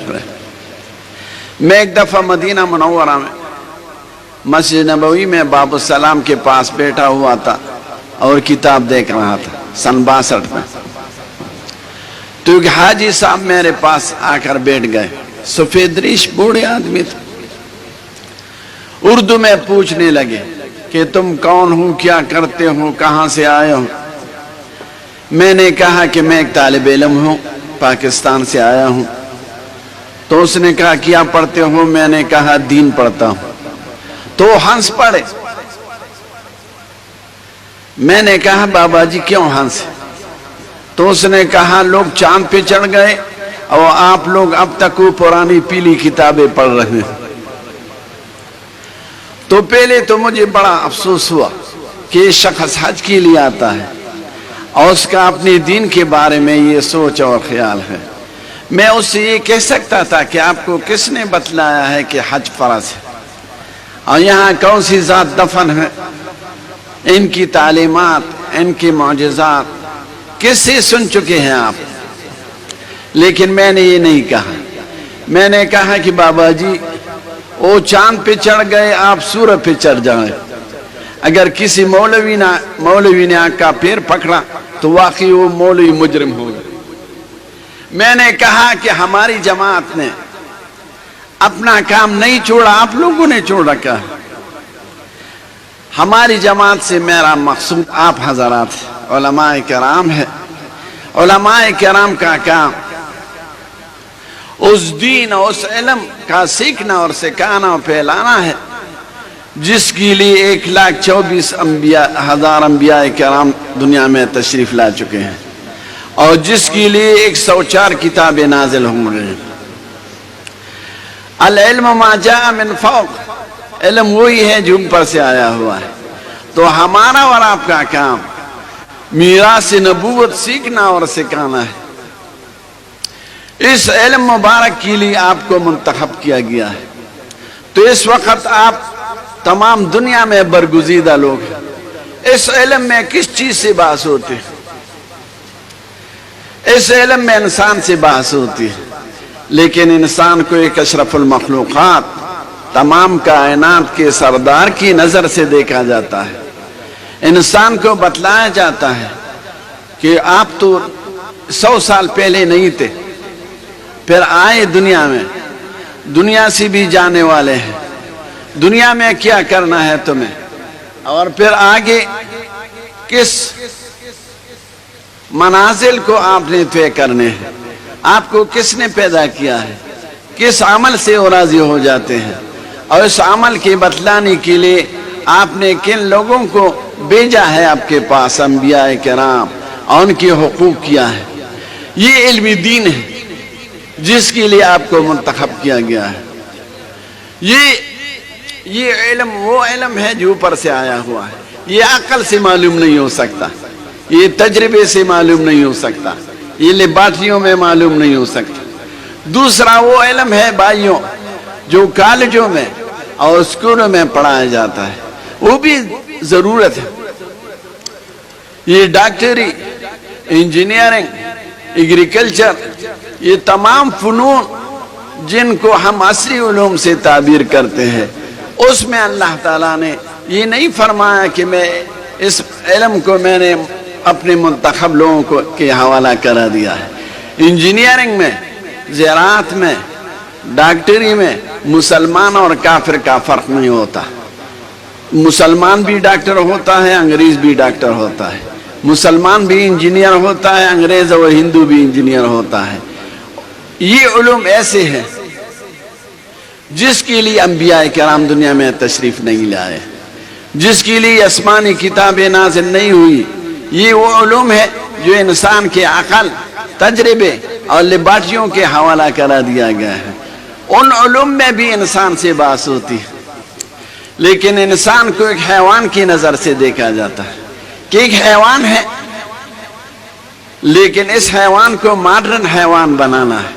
بیٹھ رہے. میں ایک دفعہ مدینہ منورہ میں مسجد نبوی میں باب السلام کے پاس بیٹھا ہوا تھا اور کتاب دیکھ رہا تھا سن 62 میں. تو ایک حاجی صاحب میرے پاس آ کر بیٹھ گئے. سفید ریش بوڑھے آدمی تھے. اردو میں پوچھنے لگے کہ تم کون ہو, کیا کرتے ہو, کہاں سے آئے ہو. میں نے کہا کہ میں ایک طالب علم ہوں, پاکستان سے آیا ہوں. تو اس نے کہا کیا پڑھتے ہو. میں نے کہا دین پڑھتا ہوں. تو ہنس پڑے. میں نے کہا بابا جی کیوں ہنسے. تو اس نے کہا لوگ چاند پہ چڑھ گئے اور آپ لوگ اب تک وہ پرانی پیلی کتابیں پڑھ رہے ہیں. تو پہلے تو مجھے بڑا افسوس ہوا کہ یہ شخص حج کے لیے آتا ہے اور اس کا اپنے دین کے بارے میں یہ سوچ اور خیال ہے. میں اس سے یہ کہہ سکتا تھا کہ آپ کو کس نے بتلایا ہے کہ حج فرض ہے اور یہاں کون سی ذات دفن ہے, ان کی تعلیمات, ان کے معجزات کس سے سن چکے ہیں آپ. لیکن میں نے یہ نہیں کہا. میں نے کہا کہ بابا جی وہ چاند پہ چڑھ گئے, آپ سورج پہ چڑھ جائیں. اگر کسی مولوی نے آپ کا پیر پکڑا تو واقعی وہ مولوی مجرم ہوگا. میں نے کہا کہ ہماری جماعت نے اپنا کام نہیں چھوڑا, آپ لوگوں نے چھوڑ رکھا. ہماری جماعت سے میرا مقصود آپ حضرات علماء کرام ہے. علماء کرام کا کام اس دین اور اس علم کا سیکھنا اور سکھانا اور پھیلانا ہے جس کے لیے 1,24,000 انبیاء کرام دنیا میں تشریف لا چکے ہیں اور جس کے لیے 104 کتابیں نازل ہوں گے. العلم ما جاء من فوق, علم وہی ہے جو اوپر سے آیا ہوا ہے. تو ہمارا اور آپ کا کام میراث نبوت سیکھنا اور سکھانا ہے. اس علم مبارک کے لیے آپ کو منتخب کیا گیا ہے. تو اس وقت آپ تمام دنیا میں برگزیدہ لوگ ہیں. اس علم میں کس چیز سے بحث ہوتی ہے؟ اس علم میں انسان سے بحث ہوتی ہے, لیکن انسان کو ایک اشرف المخلوقات, تمام کائنات کے سردار کی نظر سے دیکھا جاتا ہے. انسان کو بتلایا جاتا ہے کہ آپ تو 100 سال پہلے نہیں تھے, پھر آئے دنیا میں, دنیا سے بھی جانے والے ہیں, دنیا میں کیا کرنا ہے تمہیں, اور پھر آگے کس منازل کو آپ نے طے کرنے ہیں. آپ کو کس نے پیدا کیا ہے, کس عمل سے وہ راضی ہو جاتے ہیں, اور اس عمل کے بتلانے کے لیے آپ نے کن لوگوں کو بھیجا ہے آپ کے پاس, انبیاء کرام, اور ان کے حقوق کیا ہے. یہ علم دین ہے جس کے لیے آپ کو منتخب کیا گیا ہے. یہ علم وہ علم ہے جو اوپر سے آیا ہوا ہے. یہ عقل سے معلوم نہیں ہو سکتا, یہ تجربے سے معلوم نہیں ہو سکتا, یہ لیبارٹریوں میں معلوم نہیں ہو سکتا. دوسرا وہ علم ہے بھائیوں جو کالجوں میں اور اسکولوں میں پڑھایا جاتا ہے, وہ بھی ضرورت ہے. یہ ڈاکٹری, انجینئرنگ, ایگریکلچر, یہ تمام فنون جن کو ہم عصری علوم سے تعبیر کرتے ہیں, اس میں اللہ تعالیٰ نے یہ نہیں فرمایا کہ میں اس علم کو میں نے اپنے منتخب لوگوں کو کے حوالہ کرا دیا ہے. انجینئرنگ میں, زراعت میں, ڈاکٹری میں مسلمان اور کافر کا فرق نہیں ہوتا. مسلمان بھی ڈاکٹر ہوتا ہے, انگریز بھی ڈاکٹر ہوتا ہے. مسلمان بھی انجینئر ہوتا ہے, انگریز اور ہندو بھی انجینئر ہوتا ہے. یہ علوم ایسے ہیں جس کے لیے انبیاء کرام دنیا میں تشریف نہیں لائے, جس کے لیے آسمانی کتابیں نازل نہیں ہوئی. یہ وہ علوم ہے جو انسان کے عقل, تجربے اور لیبارٹریوں کے حوالہ کرا دیا گیا ہے. ان علوم میں بھی انسان سے بحث ہوتی ہے, لیکن انسان کو ایک حیوان کی نظر سے دیکھا جاتا ہے کہ ایک حیوان ہے, لیکن اس حیوان کو ماڈرن حیوان بنانا ہے.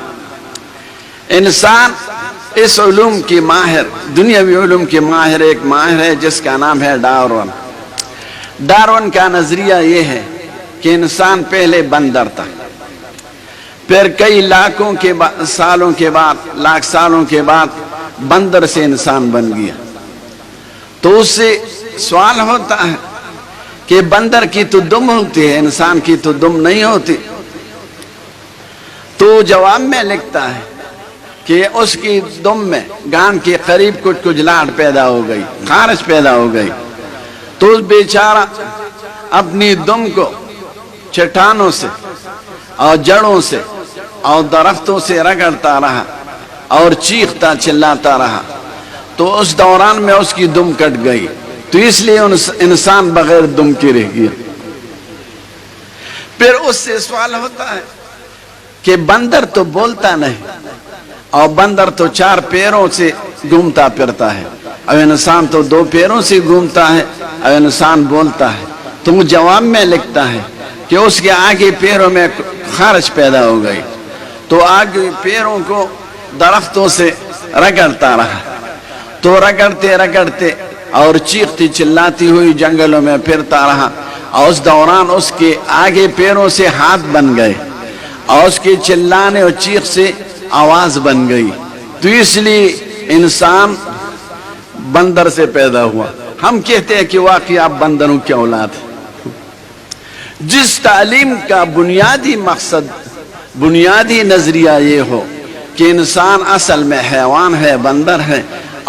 انسان اس علوم کی ماہر, دنیاوی علوم کی ماہر, ایک ماہر ہے جس کا نام ہے ڈارون. ڈارون کا نظریہ یہ ہے کہ انسان پہلے بندر تھا, پھر کئی لاکھوں کے سالوں کے بعد، لاکھ سالوں کے بعد بندر سے انسان بن گیا. تو اس سے سوال ہوتا ہے کہ بندر کی تو دم ہوتی ہے، انسان کی تو دم نہیں ہوتی. تو جواب میں لکھتا ہے کہ اس کی دم میں گان کے قریب کچھ کھجلاہٹ پیدا ہو گئی، خارش پیدا ہو گئی. تو اس بیچارہ اپنی دم کو چٹانوں سے اور جڑوں سے اور درختوں سے رگڑتا رہا اور چیختا چلاتا رہا. تو اس دوران میں اس کی دم کٹ گئی. تو اس لیے انسان بغیر دم کے رہ گیا. پھر اس سے سوال ہوتا ہے کہ بندر تو بولتا نہیں اور بندر تو 4 پیروں سے گھومتا پھرتا ہے، اور انسان تو 2 پیروں سے گھومتا ہے اور انسان بولتا ہے. تو وہ جواب میں لکھتا ہے کہ اس کے آگے پیروں میں خارش پیدا ہو گئی. تو آگے پیروں کو درختوں سے رگڑتا رہا. تو رگڑتے رگڑتے اور چیختی چلاتی ہوئی جنگلوں میں پھرتا رہا. اور اس دوران اس کے آگے پیروں سے ہاتھ بن گئے اور اس کے چلانے اور چیخ سے آواز بن گئی. تو اس لیے انسان بندر سے پیدا ہوا. ہم کہتے ہیں کہ واقعی آپ بندروں کی اولاد ہیں. جس تعلیم کا بنیادی مقصد، بنیادی نظریہ یہ ہو کہ انسان اصل میں حیوان ہے، بندر ہے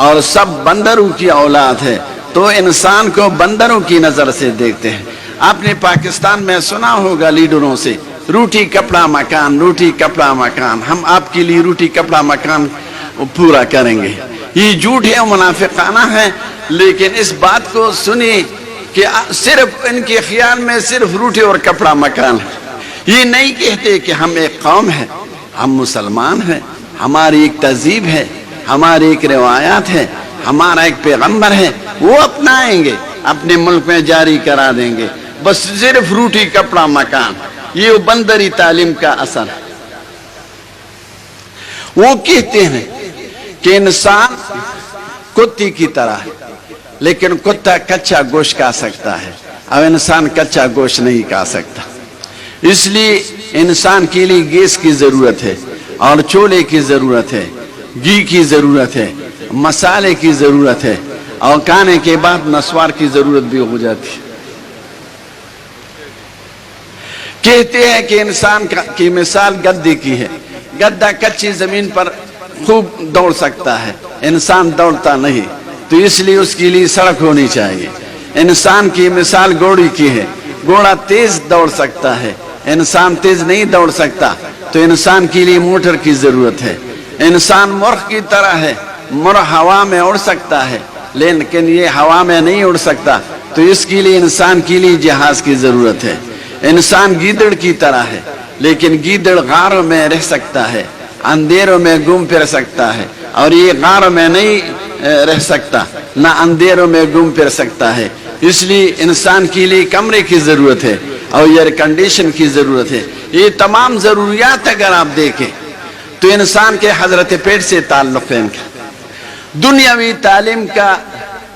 اور سب بندروں کی اولاد ہے، تو انسان کو بندروں کی نظر سے دیکھتے ہیں. آپ نے پاکستان میں سنا ہوگا لیڈروں سے، روٹی کپڑا مکان، روٹی کپڑا مکان، ہم آپ کے لیے روٹی کپڑا مکان پورا کریں گے. یہ جھوٹ ہے، منافقانہ ہے. لیکن اس بات کو سنیے کہ صرف ان کے خیال میں صرف روٹی اور کپڑا مکان ہے. یہ نہیں کہتے کہ ہم ایک قوم ہے، ہم مسلمان ہیں، ہماری ایک تہذیب ہے، ہماری ایک روایات ہے، ہمارا ایک پیغمبر ہے، وہ اپنائیں گے، اپنے ملک میں جاری کرا دیں گے. بس صرف روٹی کپڑا مکان، یہ بندری تعلیم کا اثر ہے. وہ کہتے ہیں کہ انسان کتی کی طرح ہے، لیکن کتا کچا گوشت کھا سکتا ہے اور انسان کچا گوشت نہیں کھا سکتا. اس لیے انسان کے لیے گیس کی ضرورت ہے اور چولہے کی ضرورت ہے، گھی کی ضرورت ہے، مسالے کی ضرورت ہے، اور کھانے کے بعد نسوار کی ضرورت بھی ہو جاتی ہے. کہتے ہیں کہ انسان کی مثال گدے کی ہے. گدھا کچی زمین پر خوب دوڑ سکتا ہے، انسان دوڑتا نہیں، تو اس لیے اس کے لیے سڑک ہونی چاہیے. انسان کی مثال گھوڑی کی ہے. گھوڑا تیز دوڑ سکتا ہے، انسان تیز نہیں دوڑ سکتا، تو انسان کے لیے موٹر کی ضرورت ہے. انسان مرغ کی طرح ہے، مرغ ہوا میں اڑ سکتا ہے لیکن یہ ہوا میں نہیں اڑ سکتا، تو اس کے لیے انسان کے لیے جہاز کی ضرورت ہے. انسان گیدڑ کی طرح ہے، لیکن گیدڑ غاروں میں رہ سکتا ہے، اندھیروں میں گھوم پھر سکتا ہے، اور یہ غاروں میں نہیں رہ سکتا، نہ اندھیروں میں گھوم پھر سکتا ہے. اس لیے انسان کے لیے کمرے کی ضرورت ہے اور ایئر کنڈیشن کی ضرورت ہے. یہ تمام ضروریات اگر آپ دیکھیں تو انسان کے حضرت پیٹ سے تعلق ہے. ان کا دنیاوی تعلیم کا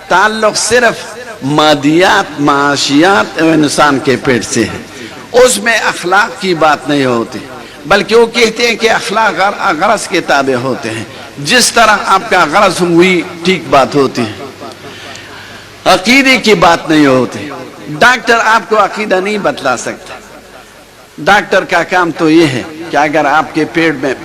تعلق صرف مادیات، معاشیات اور انسان کے پیٹ سے ہے. اس میں اخلاق کی بات نہیں ہوتی، بلکہ وہ کہتے ہیں کہ اخلاق غرض کے تابع ہوتے ہیں. جس طرح آپ کا غرض ہوئی ٹھیک بات ہوتی ہے، عقیدے کی بات نہیں ہوتی. ڈاکٹر آپ کو عقیدہ نہیں بتلا سکتا. ڈاکٹر کا کام تو یہ ہے کہ اگر آپ کے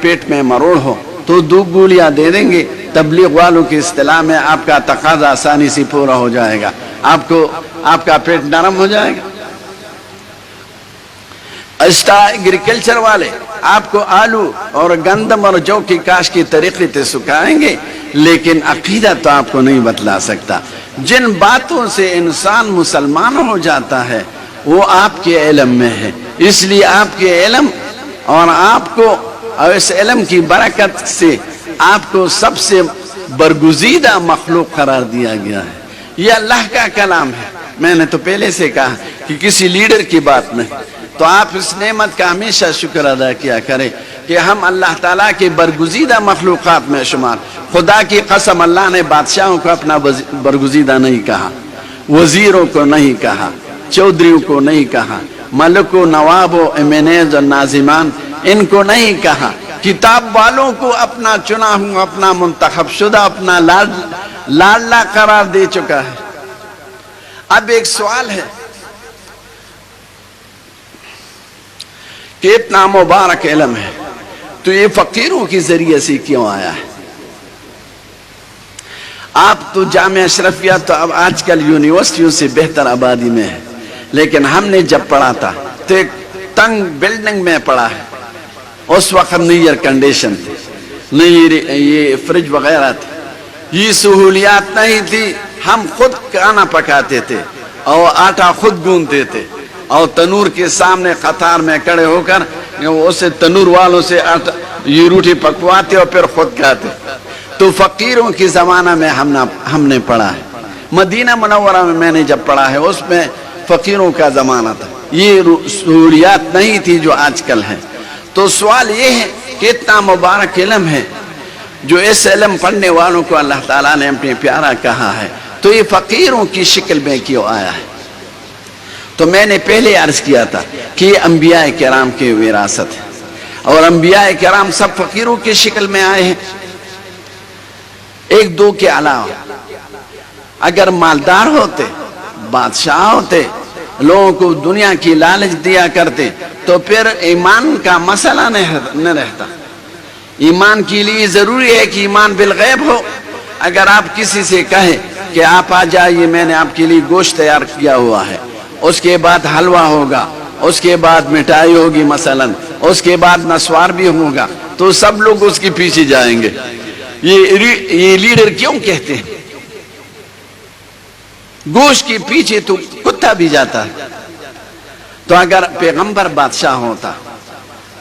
پیٹ میں مروڑ ہو تو 2 گولیاں دے دیں گے. تبلیغ والوں کی اصطلاح میں آپ کا تقاضا آسانی سے پورا ہو جائے گا، آپ کا پیٹ نرم ہو جائے گا. ایگریکلچر والے آپ کو آلو اور گندم اور جو کی کاشت کی طریقے سے سکھائیں گے، لیکن عقیدہ تو آپ کو نہیں بتلا سکتا. جن باتوں سے انسان مسلمان ہو جاتا ہے وہ آپ کے علم میں ہے. اس لیے آپ کے علم اور آپ کو اور اس علم کی برکت سے آپ کو سب سے برگزیدہ مخلوق قرار دیا گیا ہے. یہ اللہ کا کلام ہے. میں نے تو پہلے سے کہا کہ کسی لیڈر کی بات نہیں. تو آپ اس نعمت کا ہمیشہ شکر ادا کیا کریں کہ ہم اللہ تعالیٰ کے برگزیدہ مخلوقات میں شمار. خدا کی قسم اللہ نے بادشاہوں کو اپنا برگزیدہ نہیں کہا، وزیروں کو نہیں کہا، چودھریوں کو نہیں کہا، ملک و نواب و امینیز اور ناظمان ان کو نہیں کہا کتاب والوں کو اپنا چنا ہوں اپنا منتخب شدہ اپنا لاڈلا قرار دے چکا ہے۔ اب ایک سوال ہے کہ اتنا مبارک علم ہے تو یہ فقیروں کے ذریعے سے کیوں آیا ہے؟ آپ تو جامعہ اشرفیہ تو اب آج کل یونیورسٹیوں سے بہتر آبادی میں ہے، لیکن ہم نے جب پڑھا تھا تو ایک تنگ بلڈنگ میں پڑھا ہے۔ اس وقت نہیں ایئر کنڈیشن تھی، نہیں یہ فریج وغیرہ تھی، یہ سہولیات نہیں تھی۔ ہم خود کھانا پکاتے تھے اور آٹا خود گوندتے تھے اور تنور کے سامنے قطار میں کھڑے ہو کر اسے تنور والوں سے یہ روٹی پکواتے اور پھر خود کھاتے۔ تو فقیروں کی زمانہ میں ہم نے پڑھا ہے۔ مدینہ منورہ میں نے جب پڑھا ہے اس میں فقیروں کا زمانہ تھا، یہ سہولیات نہیں تھی جو آج کل ہے۔ تو سوال یہ ہے کہ اتنا مبارک علم ہے جو اس علم پڑھنے والوں کو اللہ تعالیٰ نے اپنے پیارا کہا ہے، تو یہ فقیروں کی شکل میں کیوں آیا ہے؟ تو میں نے پہلے عرض کیا تھا کہ یہ انبیاء کرام کی وراثت ہے اور انبیاء کرام سب فقیروں کی شکل میں آئے ہیں، ایک دو کے علاوہ۔ اگر مالدار ہوتے، بادشاہ ہوتے، لوگوں کو دنیا کی لالچ دیا کرتے تو پھر ایمان کا مسئلہ نہ رہتا۔ ایمان کے لیے ضروری ہے کہ ایمان بالغیب ہو۔ اگر آپ کسی سے کہیں کہ آپ آ جائیے میں نے آپ کے لیے گوشت تیار کیا ہوا ہے، اس کے بعد حلوہ ہوگا، اس کے بعد مٹھائی ہوگی مثلا، اس کے بعد نسوار بھی ہوگا، تو سب لوگ اس کے پیچھے جائیں گے۔ یہ لیڈر کیوں کہتے ہیں؟ گوشت کے پیچھے تو کتا بھی جاتا ہے۔ تو اگر پیغمبر بادشاہ ہوتا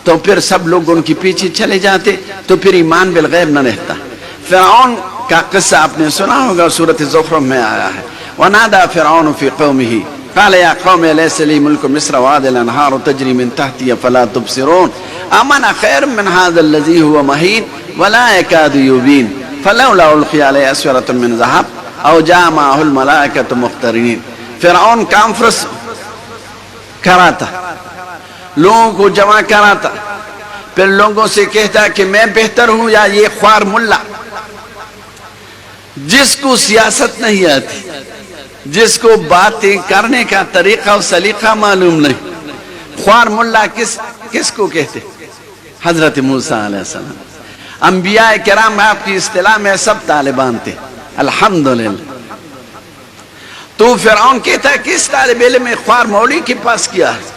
تو پھر سب لوگ ان کے پیچھے چلے جاتے، تو پھر ایمان بالغیب نہ رہتا۔ فرعون کا قصہ آپ نے سنا ہوگا، سورۃ زخرف میں آیا ہے، وَنَادَى فِرْعَوْنُ فِي قَوْمِهِ قَالَ يَا قَوْمِ أَلَيْسَ لِي مُلْكُ مِصْرَ وَهَٰذِهِ الْأَنْهَارُ تَجْرِي مِن تَحْتِي أَفَلَا تُبْصِرُونَ أَمَنَ خَيْرٌ مِّنْ هَٰذَا الَّذِي هُوَ مَهِينٌ وَلَا يَكَادُ يُبِينُ فَلَوْلَا أُلْقِيَ عَلَيْهِ أَسْوِرَةٌ مِّن ذَهَبٍ أَوْ جَاءَ مَعَهُ الْمَلَائِكَةُ مُقْتَرِنِينَ۔ فرعون کانفرنس کراتا، لوگوں کو جمع کراتا، پھر لوگوں سے کہتا کہ میں بہتر ہوں یا یہ خوار ملا، جس کو سیاست نہیں آتی، جس کو باتیں کرنے کا طریقہ و سلیقہ معلوم نہیں، خوار ملا کس کو کہتے؟ حضرت موسیٰ علیہ السلام۔ انبیاء کرام آپ کی اصطلاح میں سب طالبان تھے، الحمدللہ۔ تو فرعون کہتا ہے کس طالب علم میں خوار مولوی کے پاس کیا ہے؟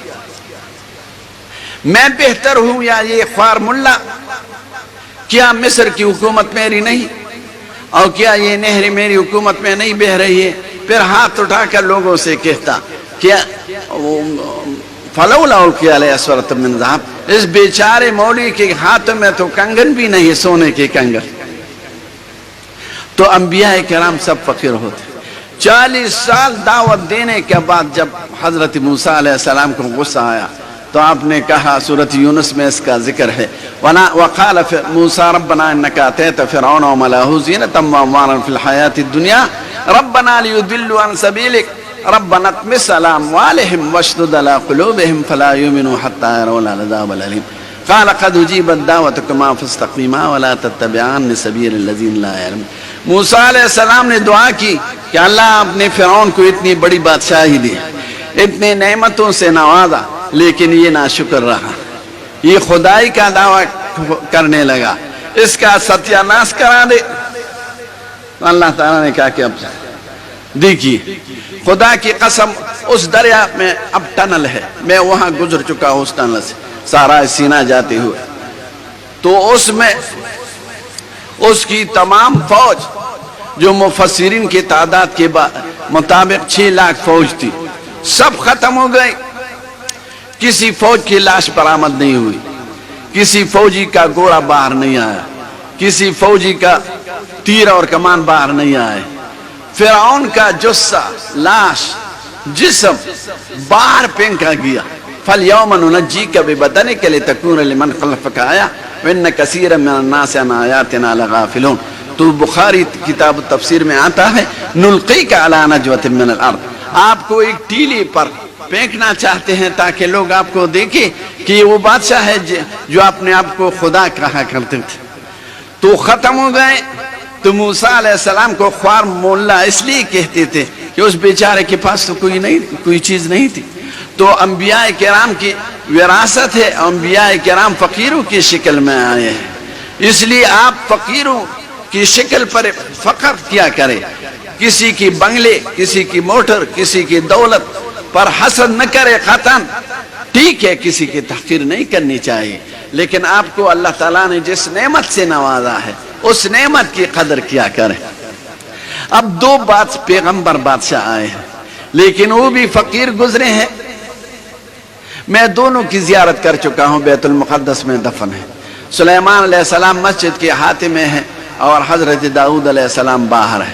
میں بہتر ہوں یا یہ خوار ملا؟ کیا مصر کی حکومت میری نہیں؟ اور کیا یہ نہر میری حکومت میں نہیں بہ رہی ہے؟ پھر ہاتھ اٹھا کر لوگوں سے کہتا کیا فلولا القی علیہ اسورۃ من ذہب، اس بیچارے مولوی کے ہاتھ میں تو کنگن بھی نہیں، سونے کے کنگن۔ تو انبیاء کرام سب فقیر ہوتے۔ 40 سال دعوت دینے کے بعد جب حضرت موسیٰ علیہ السلام کو غصہ آیا تو آپ نے کہا، سورۃ یونس میں اس کا ذکر ہے، وقال موسیٰ ربنا انک آتیت فرعون وملأہ زینۃ واموالا فی الحیاۃ الدنیا ربنا لیضلوا عن سبیلک ربنا اطمس علی اموالہم واشدد علی قلوبہم فلا یؤمنوا حتی یروا العذاب الالیم قال قد اجیبت دعوتکما فاستقیما ولا تتبعان سبیل الذین لا یعلمون۔ موسیٰ علیہ السلام نے دعا کی کہ اللہ آپ نے فرعون کو اتنی بڑی بادشاہی دی، اتنے نعمتوں سے نوازا، لیکن یہ ناشکر رہا، یہ خدائی کا دعویٰ کرنے لگا، اس کا ستیہ ناش کرا دے۔ اللہ تعالیٰ نے کہا کہ اب دیکھیے خدا کی قسم، اس دریا میں اب ٹنل ہے، میں وہاں گزر چکا ہوں اس ٹنل سے سارا سینہ جاتے ہوئے، تو اس میں اس کی تمام فوج جو مفسرین کی تعداد کے مطابق 6 لاکھ فوج تھی، سب ختم ہو گئی۔ کسی فوج کی لاش برآمد نہیں ہوئی، کسی فوجی کا گھوڑا باہر نہیں آیا، کسی فوجی کا تیر اور کمان باہر نہیں آئے۔ فرعون کا جثہ، لاش، جسم باہر پھینکا گیا۔ فَالْيَوْمَ نُنَجِّيكَ بِبَدَنِكَ لِتَكُونَ لِمَنْ خَلْفَكَ آیَةً وَإِنَّ كَثِيرًا مِنَ النَّاسِ عَنْ آیَاتِنَا لَغَافِلُونَ۔ تو بخاری کتاب تفسیر میں آتا ہے، نُلْقِيكَ عَلَى نَجْوَةٍ مِنَ الْأَرْضِ، آپ کو ایک ٹیلی پر پھینکنا چاہتے ہیں تاکہ لوگ آپ کو دیکھیں کہ یہ وہ بادشاہ ہے جو اپنے آپ کو خدا کہا کرتے تھے، تو ختم ہو گئے۔ تو موسیٰ علیہ السلام کو خوار مولا اس لیے کہتے تھے کہ اس بیچارے کے پاس تو کوئی چیز نہیں تھی۔ تو انبیاء کرام کی وراثت ہے، انبیاء کرام فقیروں کی شکل میں آئے ہیں، اس لیے آپ فقیروں کی شکل پر فخر کیا کریں، کسی کی بنگلے، کسی کی موٹر، کسی کی دولت پر حسد نہ کرے۔ ختم، ٹھیک ہے، کسی کی تحقیر نہیں کرنی چاہیے، لیکن آپ کو اللہ تعالیٰ نے جس نعمت سے نوازا ہے اس نعمت کی قدر کیا کریں۔ اب دو پیغمبر بادشاہ آئے ہیں، لیکن وہ بھی فقیر گزرے ہیں۔ میں دونوں کی زیارت کر چکا ہوں، بیت المقدس میں دفن ہے۔ سلیمان علیہ السلام مسجد کے احاطے میں ہے اور حضرت داؤد علیہ السلام باہر ہے،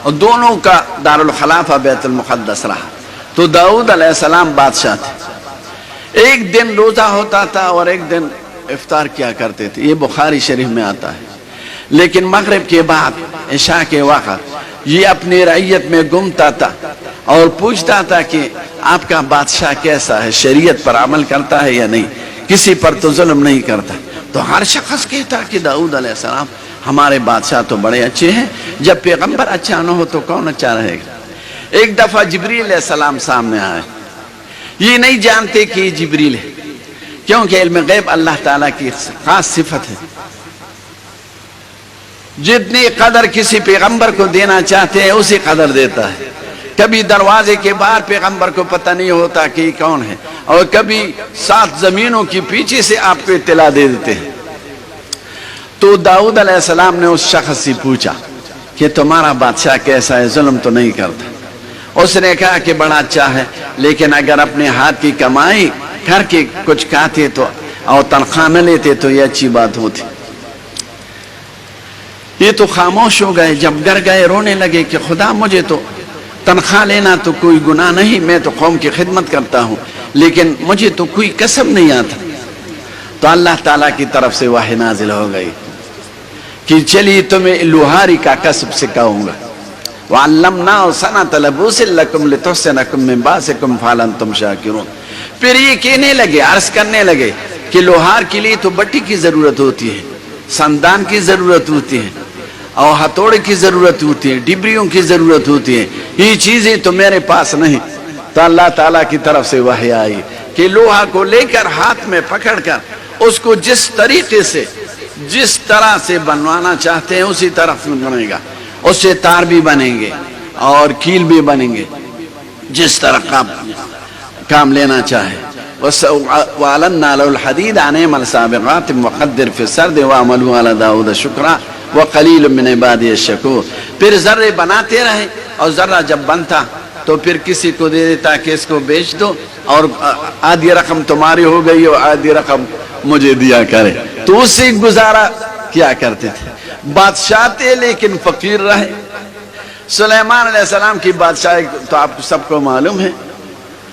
اور دونوں کا دارالخلافہ بیت المقدس رہا۔ تو داؤد علیہ السلام بادشاہ تھے، ایک دن روزہ ہوتا تھا اور ایک دن افطار کیا کرتے تھے، یہ بخاری شریف میں آتا ہے۔ لیکن مغرب کے بعد عشاء کے وقت یہ اپنی رعیت میں گھومتا تھا اور پوچھتا تھا کہ آپ کا بادشاہ کیسا ہے، شریعت پر عمل کرتا ہے یا نہیں، کسی پر تو ظلم نہیں کرتا۔ تو ہر شخص کہتا کہ داؤد علیہ السلام ہمارے بادشاہ تو بڑے اچھے ہیں، جب پیغمبر اچھا نہ ہو تو کون اچھا رہے گا۔ ایک دفعہ جبریل علیہ السلام سامنے آئے، یہ نہیں جانتے کہ یہ جبریل ہے، کیونکہ علم غیب اللہ تعالیٰ کی خاص صفت ہے، جتنی قدر کسی پیغمبر کو دینا چاہتے ہیں اسی قدر دیتا ہے۔ کبھی دروازے کے باہر پیغمبر کو پتہ نہیں ہوتا کہ یہ کون ہے، اور کبھی 7 زمینوں کی پیچھے سے آپ کو اطلاع دے دیتے ہیں۔ تو داؤد علیہ السلام نے اس شخص سے پوچھا کہ تمہارا بادشاہ کیسا ہے، ظلم تو نہیں کرتا؟ اس نے کہا کہ بڑا اچھا ہے، لیکن اگر اپنے ہاتھ کی کمائی کر کے کچھ کھاتے تو اور تنخواہ نہ لیتے تو یہ اچھی بات ہوتی۔ یہ تو خاموش ہو گئے، جب گھر گئے رونے لگے کہ خدا مجھے تو تنخواہ لینا تو کوئی گناہ نہیں، میں تو قوم کی خدمت کرتا ہوں، لیکن مجھے تو کوئی کسب نہیں آتا۔ تو اللہ تعالیٰ کی طرف سے وحی نازل ہو گئی کہ چلیے تمہیں لوہاری کا کسب سکھاؤں گا۔ وَعَلَّمْنَاهُ صَنْعَةَ لَبُوسٍ لَكُمْ لِتُحْصِنَكُم مِّن بَأْسِكُمْ فَهَلْ أَنتُمْ شَاكِرُونَ۔ پھر یہ کہنے لگے، عرض کرنے لگے کہ لوہار کے لیے تو بٹی کی ضرورت ہوتی ہے، سندان کی ضرورت ہوتی ہے، اور ہتھوڑے کی ضرورت ہوتی ہے، ڈبریوں کی ضرورت ہوتی ہے، یہ چیزیں تو میرے پاس نہیں۔ تو اللہ تعالیٰ کی طرف سے وحی آئی کہ لوہا کو لے کر ہاتھ میں پکڑ کر اس کو جس طریقے سے جس طرح سے بنوانا چاہتے ہیں اسی طرح بنے گا، اس سے تار بھی بنیں گے اور کیل بھی بنیں گے، جس طرح کام لینا چاہے۔ وَعَلَنَّا لَهُ الْحَدِيدَ عَنْ اعْمَلْ سَابِغَاتٍ وَقَدِّرْ فِي السَّرْدِ وَاعْمَلُوا عَلَى دَاوُودَ شُكْرًا وَقَلِيلٌ مِّنْ عِبَادِيَ الشَّكُورُ۔ پھر ذرے بناتے رہے، اور ذرہ جب بنتا تو پھر کسی کو دے دیتا کہ اس کو بیچ دو، اور آدھی رقم تمہاری ہو گئی اور آدھی رقم مجھے دیا کرے۔ تو اس سے گزارا کیا کرتے تھے۔ بادشاہ تھے لیکن فقیر رہے۔ سلیمان علیہ السلام کی بادشاہی تو آپ کو سب کو معلوم ہے،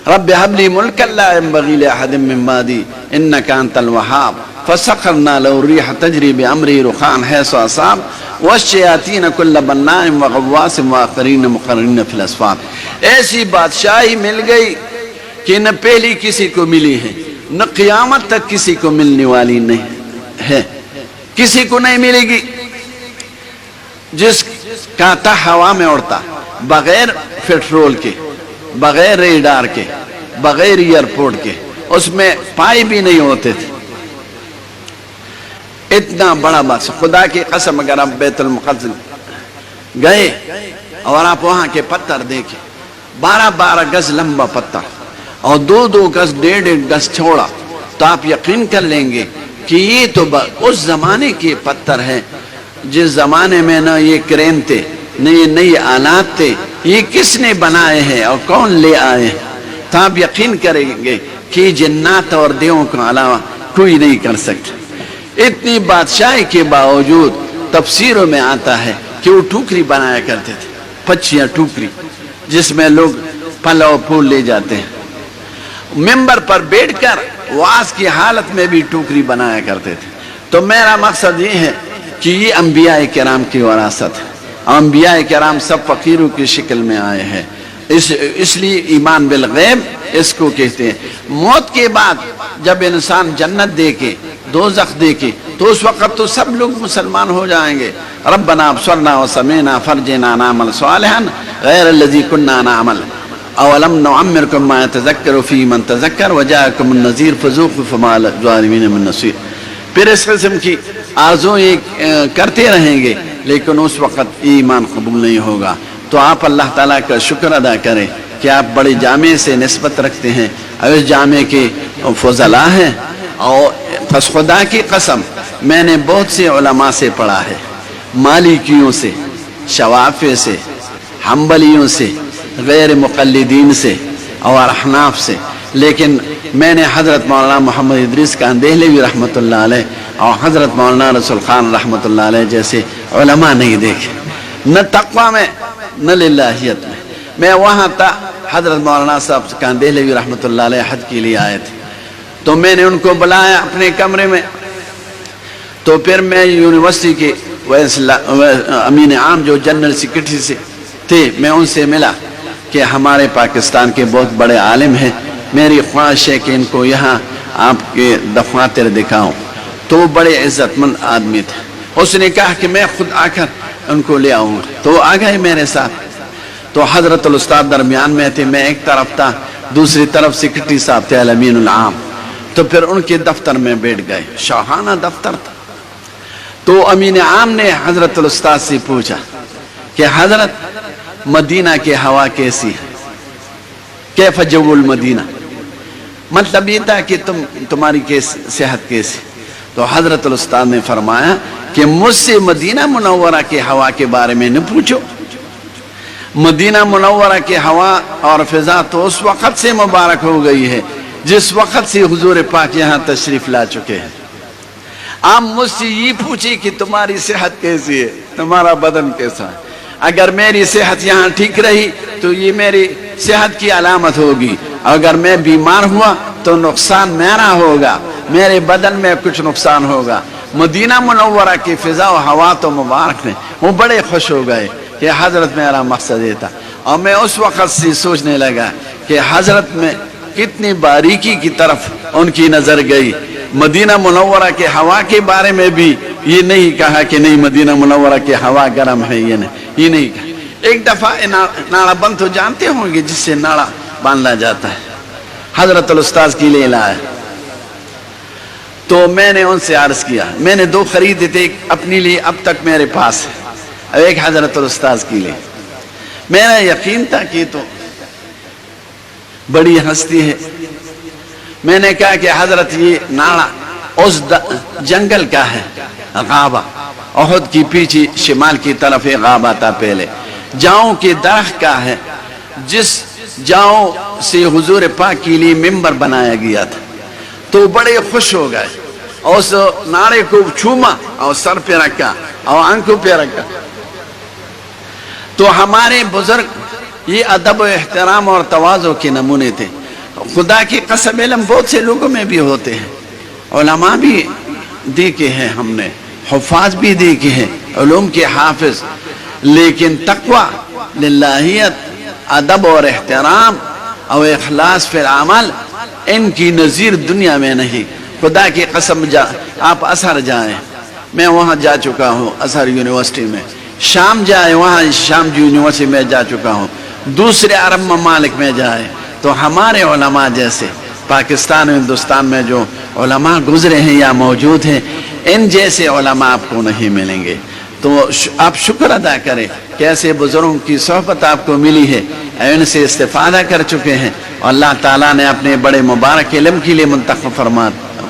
رب هب لي ملكا لا ينبغي لأحد من بعدي إنك أنت الوهاب فسخرنا له الريح تجري بأمره رخاء حيث أصاب والشياطين كل بناء وغواص وآخرين مقرنين في الأصفاد۔ ایسی بادشاہی مل گئی کہ نہ پہلی کسی کو ملی ہے، نہ قیامت تک کسی کو ملنے والی نہیں ہے، کسی کو نہیں ملے گی۔ جس کا تھا ہوا میں اڑتا، بغیر پیٹرول کے، بغیر ریڈار کے، بغیر ایئرپورٹ کے، اس میں پائی بھی نہیں ہوتے تھے۔ اتنا بڑا بادشاہ، خدا کی قسم اگر آپ بیت المقدس گئے اور آپ وہاں کے پتھر دیکھیں، 12 گز لمبا پتھر اور 2 گز 1.5 گز چوڑا، تو آپ یقین کر لیں گے کہ یہ تو اس زمانے کے پتھر ہیں جس زمانے میں نہ یہ کرین تھے نہ یہ نئی آلات تھے، یہ کس نے بنائے ہیں اور کون لے آئے ہیں؟ تو آپ یقین کریں گے کہ جنات اور دیووں کے علاوہ کوئی نہیں کر سکتا۔ اتنی بادشاہی کے باوجود تفسیروں میں آتا ہے کہ وہ ٹوکری بنایا کرتے تھے، پچیاں ٹوکری، جس میں لوگ پھل اور پھول لے جاتے ہیں۔ ممبر پر بیٹھ کر وعظ کی حالت میں بھی ٹوکری بنایا کرتے تھے۔ تو میرا مقصد یہ ہے کہ یہ انبیاء کرام کی وراثت ہے۔ انبیاء کرام سب فقیروں کی شکل میں آئے ہیں، اس لیے ایمان بالغیب اس کو کہتے ہیں۔ موت کے بعد جب انسان جنت دیکھے دوزخ دیکھے تو اس وقت تو سب لوگ مسلمان ہو جائیں گے۔ ربنا ابصرنا وسمعنا فرجنا نعمل صالحا غیر الذی کنا نعمل اولم نعمرکم ما یتذکر فی من تذکر وجاءکم النذیر فذوقوا فما للظالمین من نصیر۔ پھر اس قسم کی آرزو کرتے رہیں گے لیکن اس وقت ایمان قبول نہیں ہوگا۔ تو آپ اللہ تعالیٰ کا شکر ادا کریں کہ آپ بڑے جامع سے نسبت رکھتے ہیں اور اس جامع کے فضلاء ہیں۔ اور پس خدا کی قسم میں نے بہت سے علماء سے پڑھا ہے، مالکیوں سے، شوافع سے، حنبلیوں سے، غیر مقلدین سے اور احناف سے، لیکن میں نے حضرت مولانا محمد ادریس کاندہلوی رحمۃ اللہ علیہ اور حضرت مولانا رسول خان رحمۃ اللہ علیہ جیسے علماء نہیں دیکھے، نہ تقویٰ میں نہ للہیت میں۔ میں وہاں تھا، حضرت مولانا صاحب کاندہلوی رحمۃ اللہ علیہ حج کے لیے آئے تھے، تو میں نے ان کو بلایا اپنے کمرے میں۔ تو پھر میں یونیورسٹی کے امین عام جو جنرل سیکرٹری سے تھے، میں ان سے ملا کہ ہمارے پاکستان کے بہت بڑے عالم ہیں، میری خواہش ہے کہ ان کو یہاں آپ کے دفاتر دکھاؤں۔ تو وہ بڑے عزت مند آدمی تھے، اس نے کہا کہ میں خود آ کر ان کو لے آؤں گا۔ تو وہ آ گئے میرے ساتھ۔ تو حضرت الاستاد درمیان میں تھے، میں ایک طرف تھا، دوسری طرف سیکرٹری صاحب تھے الامین العام۔ تو پھر ان کے دفتر میں بیٹھ گئے، شاہانہ دفتر تھا۔ تو امین عام نے حضرت الاستاد سے پوچھا کہ حضرت مدینہ کی ہوا کیسی ہے، کیف جو المدینہ، مطلب یہ تھا کہ تمہاری صحت کیسی۔ تو حضرت الاستاد نے فرمایا کہ مجھ سے مدینہ منورہ کی ہوا کے بارے میں نہ پوچھو، مدینہ منورہ کی ہوا اور فضا تو اس وقت سے مبارک ہو گئی ہے جس وقت سے حضور پاک یہاں تشریف لا چکے ہیں۔ آپ مجھ سے یہ پوچھیں کہ تمہاری صحت کیسی ہے، تمہارا بدن کیسا ہے۔ اگر میری صحت یہاں ٹھیک رہی تو یہ میری صحت کی علامت ہوگی، اگر میں بیمار ہوا تو نقصان میرا ہوگا، میرے بدن میں کچھ نقصان ہوگا۔ مدینہ منورہ کی فضا و ہوا تو مبارک ہے۔ وہ بڑے خوش ہو گئے کہ حضرت میرا مقصد یہ تھا۔ اور میں اس وقت سے سوچنے لگا کہ حضرت میں کتنی باریکی کی طرف ان کی نظر گئی۔ مدینہ منورہ کے ہوا کے بارے میں بھی یہ نہیں کہا کہ نہیں مدینہ منورہ کی ہوا گرم ہے، یہ نہیں کہا۔ ایک دفعہ ناڑا بند تو جانتے ہوں گے جس سے ناڑا باندھا جاتا ہے، حضرت الاستاذ کے لیے لایا۔ تو میں نے ان سے عرض کیا، میں نے 2 خریدے تھے، ایک اپنے لیے اب تک میرے پاس ہے اور ایک حضرت الاستاذ کے لیے۔ میرا یقین تھا کہ تو بڑی ہستی ہے۔ میں نے کہا کہ حضرت یہ ناڑا اس جنگل کا ہے، غابہ احد کی پیچھے شمال کی طرف ایک غابہ تھا پہلے، جاؤں کے درخت کا ہے، جس جاؤں سے حضور پاک کے لیے ممبر بنایا گیا تھا۔ تو بڑے خوش ہو گئے اور اس ناڑے کو چھوما اور سر پہ رکھا اور آنکھوں پہ رکھا۔ تو ہمارے بزرگ یہ ادب و احترام اور تواضع کے نمونے تھے۔ خدا کی قسم علم بہت سے لوگوں میں بھی ہوتے ہیں، علماء بھی دیکھے ہیں ہم نے، حفاظ بھی دیکھے ہیں، علوم کے حافظ، لیکن تقوی، للہیت، ادب اور احترام اور اخلاص فی العمل ان کی نظیر دنیا میں نہیں۔ خدا کی قسم آپ اثر جائیں، میں وہاں جا چکا ہوں، اثر یونیورسٹی میں، شام جائے وہاں شام یونیورسٹی میں جا چکا ہوں، دوسرے عرب ممالک میں جائے تو ہمارے علماء جیسے پاکستان اور ہندوستان میں جو علماء گزرے ہیں یا موجود ہیں، ان جیسے علماء آپ کو نہیں ملیں گے۔ تو آپ شکر ادا کریں کہ ایسے بزرگوں کی صحبت آپ کو ملی ہے، ان سے استفادہ کر چکے ہیں اور اللہ تعالیٰ نے اپنے بڑے مبارک علم کے لیے منتخب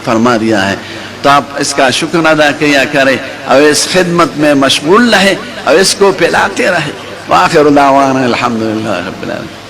فرما دیا ہے۔ تو آپ اس کا شکر ادا کیا کریں اور اس خدمت میں مشغول رہے اور اس کو پھیلاتے رہے۔ وآخر دعوانا الحمدللہ رب العالمین۔